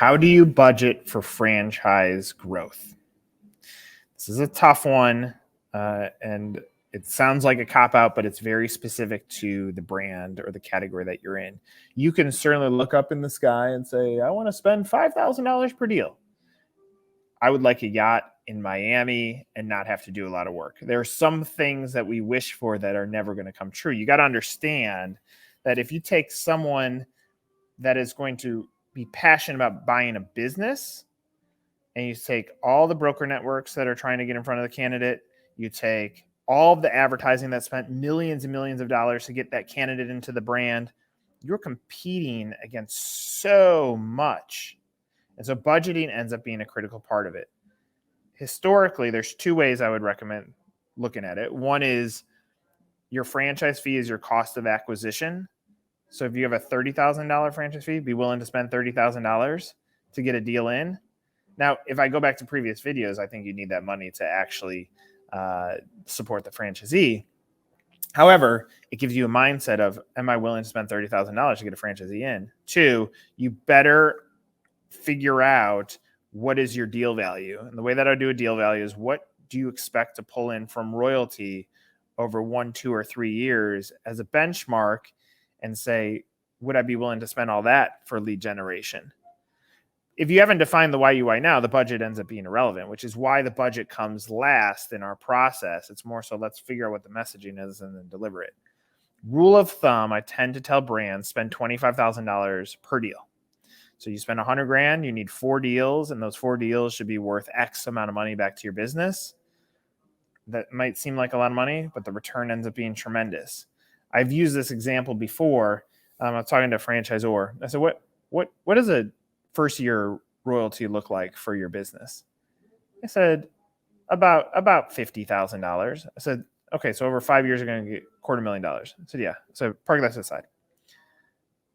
How do you budget for franchise growth? This is a tough one, and it sounds like a cop-out, but it's very specific to the brand or the category that you're in. You can certainly look up in the sky and say, I want to spend $5,000 per deal. I would like a yacht in Miami and not have to do a lot of work. There are some things that we wish for that are never going to come true. You got to understand that if you take someone that is going to be passionate about buying a business, and you take all the broker networks that are trying to get in front of the candidate, you take all of the advertising that spent millions and millions of dollars to get that candidate into the brand, you're competing against so much. And so budgeting ends up being a critical part of it. Historically, there's two ways I would recommend looking at it. One is your franchise fee is your cost of acquisition. So if you have a $30,000 franchise fee, be willing to spend $30,000 to get a deal in. Now, if I go back to previous videos, I think you need that money to actually support the franchisee. However, it gives you a mindset of, am I willing to spend $30,000 to get a franchisee in? Two, you better figure out what is your deal value. And the way that I do a deal value is, what do you expect to pull in from royalty over 1, 2, or 3 years as a benchmark, and say, would I be willing to spend all that for lead generation? If you haven't defined the why you why now, the budget ends up being irrelevant, which is why the budget comes last in our process. It's more so, let's figure out what the messaging is and then deliver it. Rule of thumb, I tend to tell brands, spend $25,000 per deal. So you spend $100,000, you need 4 deals, and those 4 deals should be worth X amount of money back to your business. That might seem like a lot of money, but the return ends up being tremendous. I've used this example before. I was talking to a franchisor. I said, what does a first year royalty look like for your business? I said, about $50,000. I said, okay, so over 5 years, you're going to get $250,000. I said, yeah. So park that to the side.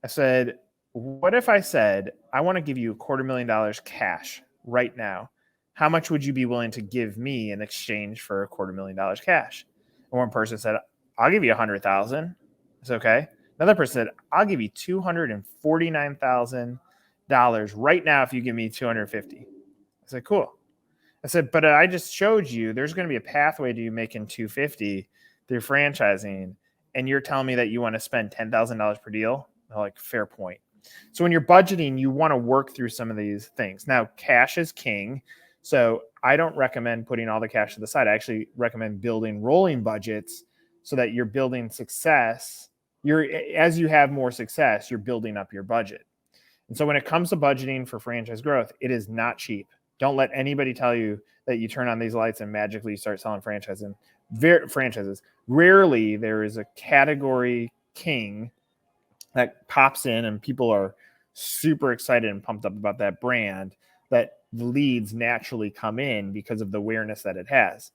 I said, what if I said, I want to give you $250,000 cash right now? How much would you be willing to give me in exchange for $250,000 cash? And one person said, I'll give you $100,000. It's okay. Another person said, I'll give you $249,000 right now if you give me $250,000. I said, cool. I said, but I just showed you there's going to be a pathway to you making $250,000 through franchising, and you're telling me that you want to spend $10,000 per deal? I'm like, fair point. So when you're budgeting, you want to work through some of these things. Now, cash is king. So I don't recommend putting all the cash to the side. I actually recommend building rolling budgets so that you're building success. As you have more success, you're building up your budget. And so when it comes to budgeting for franchise growth, it is not cheap. Don't let anybody tell you that you turn on these lights and magically you start selling franchises. Rarely there is a category king that pops in and people are super excited and pumped up about that brand, that the leads naturally come in because of the awareness that it has.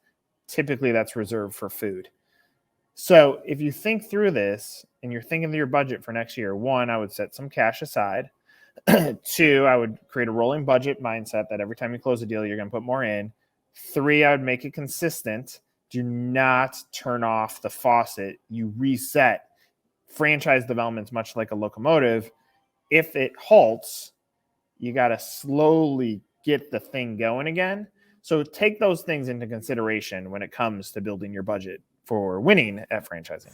Typically that's reserved for food. So if you think through this and you're thinking of your budget for next year, 1, I would set some cash aside. 2, I would create a rolling budget mindset that every time you close a deal, you're going to put more in. 3, I would make it consistent. Do not turn off the faucet. You reset. Franchise development is much like a locomotive. If it halts, you got to slowly get the thing going again. So take those things into consideration when it comes to building your budget for winning at franchising.